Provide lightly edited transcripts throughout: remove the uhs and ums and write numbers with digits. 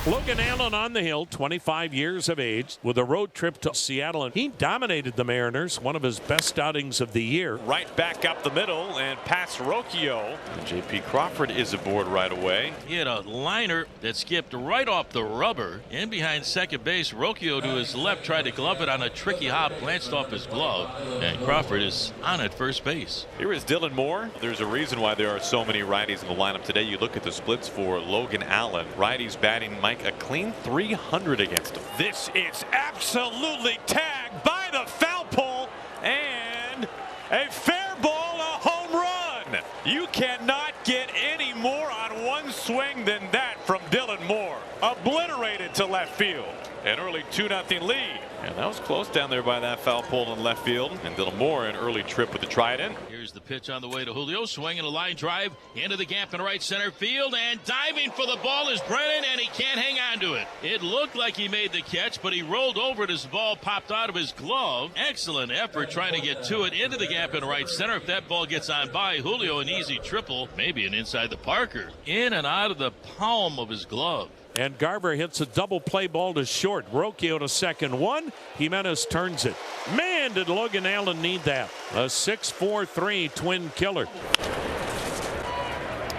Logan Allen on the hill, 25 years of age, with a road trip to Seattle, and he dominated the Mariners, one of his best outings of the year. Right back up the middle and past Rocchio. J.P. Crawford is aboard right away. He had a liner that skipped right off the rubber. In behind second base, Rocchio to his left tried to glove it on a tricky hop, glanced off his glove, and Crawford is on at first base. Here is Dylan Moore. There's a reason why there are so many righties in the lineup today. You look at the splits for Logan Allen. Righties batting Mike a clean 300 against him. This is absolutely tagged by the foul pole, and a fair ball, a home run. You cannot get any more on one swing than that from Dylan Moore. Obliterated to left field. An early 2-0 lead. And that was close down there by that foul pole in left field. And Dylan Moore an early trip with the trident. Here's the pitch on the way to Julio, swinging a line drive into the gap in right center field, and diving for the ball is Brennan, and he can't hang on to it. It looked like he made the catch, but he rolled over it as the ball popped out of his glove. Excellent effort trying to get to it into the gap in right center. If that ball gets on by Julio, an easy triple, maybe an inside the Parker. In and out of the palm of his glove. And Garver hits a double play ball to short. Rocchio to second one. Jimenez turns it. Man, did Logan Allen need that. A 6-4-3 twin killer.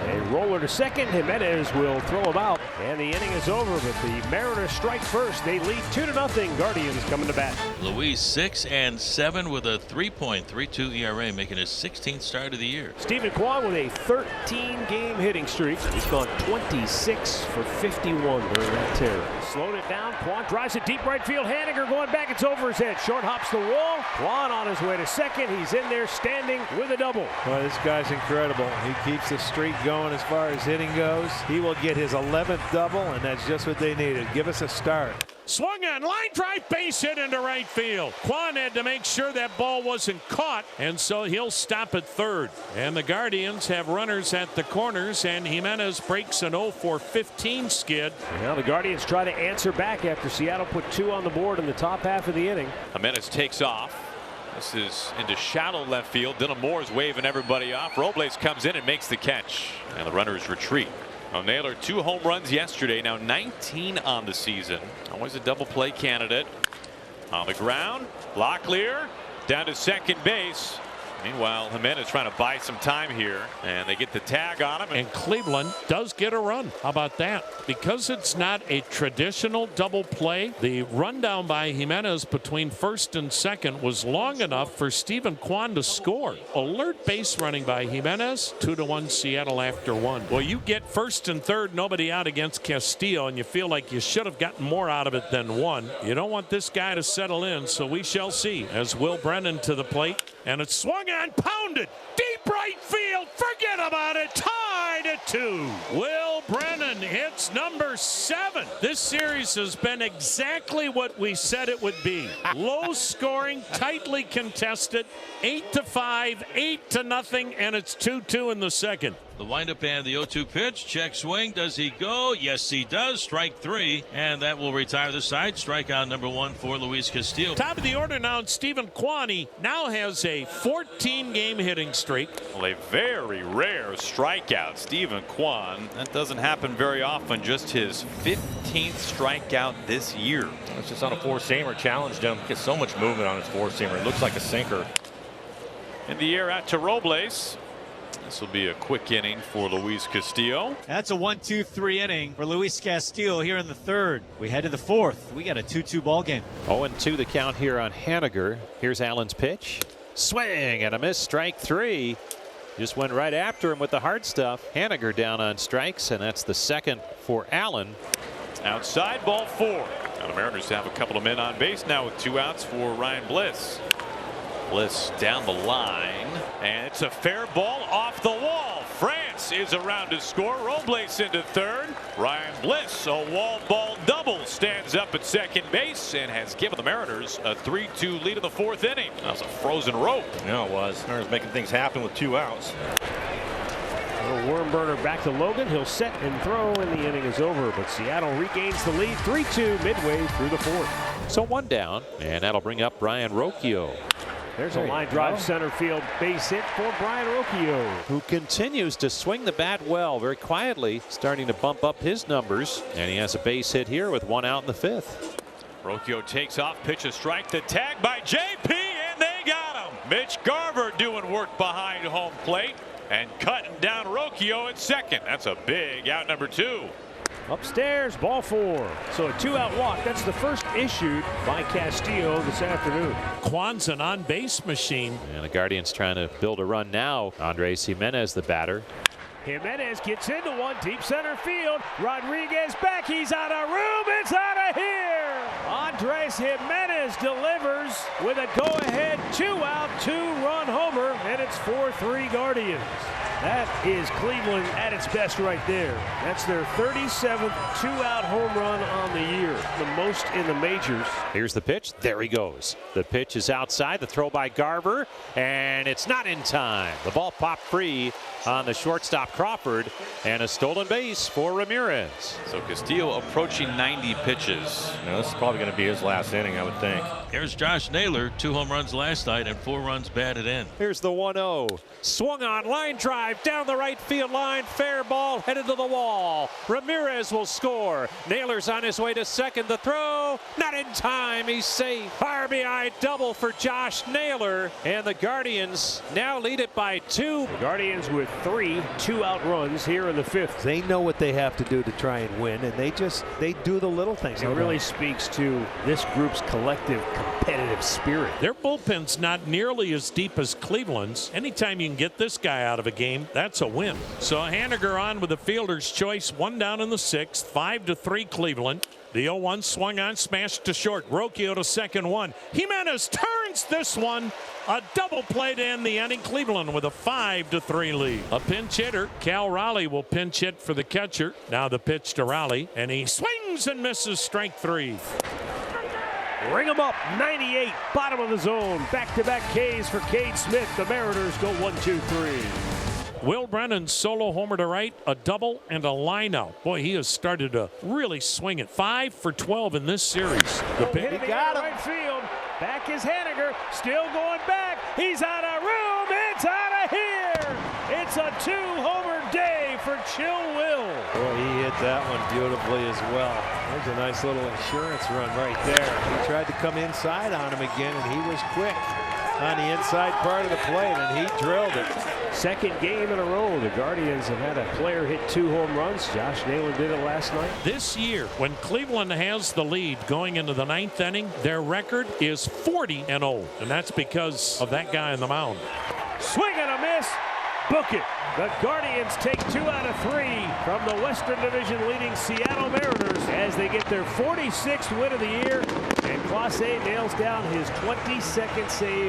A roller to second. Jimenez will throw him out, and the inning is over, but the Mariners strike first. They lead 2-0. Guardians coming to bat. Luis 6-7 with a 3.32 ERA, making his 16th start of the year. Stephen Kwan with a 13-game hitting streak. He's gone 26 for 51 during that tear. Slowed it down. Kwan drives it deep right field. Haniger going back. It's over his head. Short hops the wall. Kwan on his way to second. He's in there standing with a double. Well, this guy's incredible. He keeps the streak going as far as hitting goes. He will get his 11th double, and that's just what they needed. Give us a start. Swung on, line drive, base hit into right field. Kwan had to make sure that ball wasn't caught, and so he'll stop at third. And the Guardians have runners at the corners, and Jimenez breaks an 0-for-15 skid. Now the Guardians try to answer back after Seattle put 2 on the board in the top half of the inning. Jimenez takes off. This is into shallow left field. Dylan Moore's waving everybody off. Robles comes in and makes the catch, and the runners retreat. Now, Naylor, 2 home runs yesterday, now 19 on the season. Always a double play candidate. On the ground, Locklear down to second base. Meanwhile, Jimenez trying to buy some time here, and they get the tag on him. And Cleveland does get a run. How about that? Because it's not a traditional double play, the rundown by Jimenez between first and second was long enough for Stephen Kwan to score. Alert base running by Jimenez. 2-1 Seattle after 1. Well, you get first and third, nobody out against Castillo, and you feel like you should have gotten more out of it than one. You don't want this guy to settle in, so we shall see. As Will Brennan to the plate, and it's swung on, pounded, deep right field, forget about it, tied at 2. Will Brennan hits number 7. This series has been exactly what we said it would be. Low scoring, tightly contested, 8-5, 8-0, and it's 2-2 in the second. The windup and the 0-2 pitch. Check swing. Does he go? Yes, he does. Strike 3. And that will retire the side. Strikeout number 1 for Luis Castillo. Top of the order now, Stephen Kwan now has a 14-game hitting streak. Well, a very rare strikeout. Stephen Kwan. That doesn't happen very often. Just his 15th strikeout this year. It's just on a four-seamer. Challenged him. Gets so much movement on his four-seamer. It looks like a sinker. In the air out to Robles. This will be a quick inning for Luis Castillo. That's a 1-2-3 inning for Luis Castillo here in the third. We head to the fourth. We got a 2-2 ball game. 0-2 the count here on Haniger. Here's Allen's pitch. Swing and a miss, strike 3. Just went right after him with the hard stuff. Haniger down on strikes, and that's the second for Allen. Outside, ball 4. Now the Mariners have a couple of men on base now with 2 outs for Ryan Bliss. Bliss down the line, and it's a fair ball off the wall. France is around to score. Robles into third. Ryan Bliss, a wall ball double, stands up at second base and has given the Mariners a 3-2 lead in the 4th inning. That was a frozen rope. Yeah, it was. Mariners making things happen with 2 outs. Little worm burner back to Logan. He'll set and throw, and the inning is over. But Seattle regains the lead 3-2 midway through the 4th. So 1 down, and that'll bring up Brian Rocchio. There's a line drive center field base hit for Brian Rocchio, who continues to swing the bat well, very quietly, starting to bump up his numbers. And he has a base hit here with 1 out in the 5th. Rocchio takes off, pitch a strike. The tag by JP, and they got him. Mitch Garver doing work behind home plate and cutting down Rocchio at second. That's a big out, number 2. Upstairs, ball 4. So a 2-out walk. That's the first issued by Castillo this afternoon. Kwan's an on-base machine. And the Guardians trying to build a run now. Andres Jimenez, the batter. Jimenez gets into one, deep center field. Rodriguez back. He's out of room. It's out of here. Andres Jimenez delivers with a go-ahead 2-out, 2-run homer, and it's 4-3 Guardians. That is Cleveland at its best right there. That's their 37th 2-out home run on the year, the most in the majors. Here's the pitch. There he goes. The pitch is outside. The throw by Garver, and it's not in time. The ball popped free on the shortstop Crawford, and a stolen base for Ramirez. So Castillo approaching 90 pitches. Now, this is probably going to be his last inning, I would think. Here's Josh Naylor, 2 home runs last night and 4 runs batted in. Here's the 1-0. Swung on, line drive down the right field line. Fair ball headed to the wall. Ramirez will score. Naylor's on his way to second. The throw, not in time. He's safe. RBI double for Josh Naylor. And the Guardians now lead it by 2. The Guardians with 3 2-out runs here in the 5th. They know what they have to do to try and win, and they do the little things. It really speaks to this group's collective competitive spirit. Their bullpen's not nearly as deep as Cleveland's. Anytime you can get this guy out of a game, that's a win. So Haniger on with a fielder's choice, 1 down in the 6th, 5-3 Cleveland. The 0-1 swung on, smashed to short. Rocchio to second, 1. Jimenez turns this one. A double play to end the inning. Cleveland with a 5-3 lead. A pinch hitter, Cal Raleigh, will pinch hit for the catcher. Now the pitch to Raleigh, and he swings and misses, strike 3. Ring them up, 98, bottom of the zone. Back-to-back Ks for Cade Smith. The Mariners go 1-2-3. Will Brennan solo homer to right, a double and a line out. Boy, he has started to really swing it. 5 for 12 in this series. The Hit him got him. right field. Back is Haniger, still going back. He's out of room. It's out of here. It's a 2-homer day for Chill Will. Boy, he hit that one beautifully as well. There's a nice little insurance run right there. He tried to come inside on him again, and he was quick on the inside part of the plate, and he drilled it. Second game in a row. The Guardians have had a player hit 2 home runs. Josh Naylor did it last night. This year, when Cleveland has the lead going into the 9th inning, their record is 40-0, and that's because of that guy on the mound. Swing and a miss. Book it. The Guardians take 2 out of 3 from the Western Division leading Seattle Mariners as they get their 46th win of the year, and Clase nails down his 22nd save.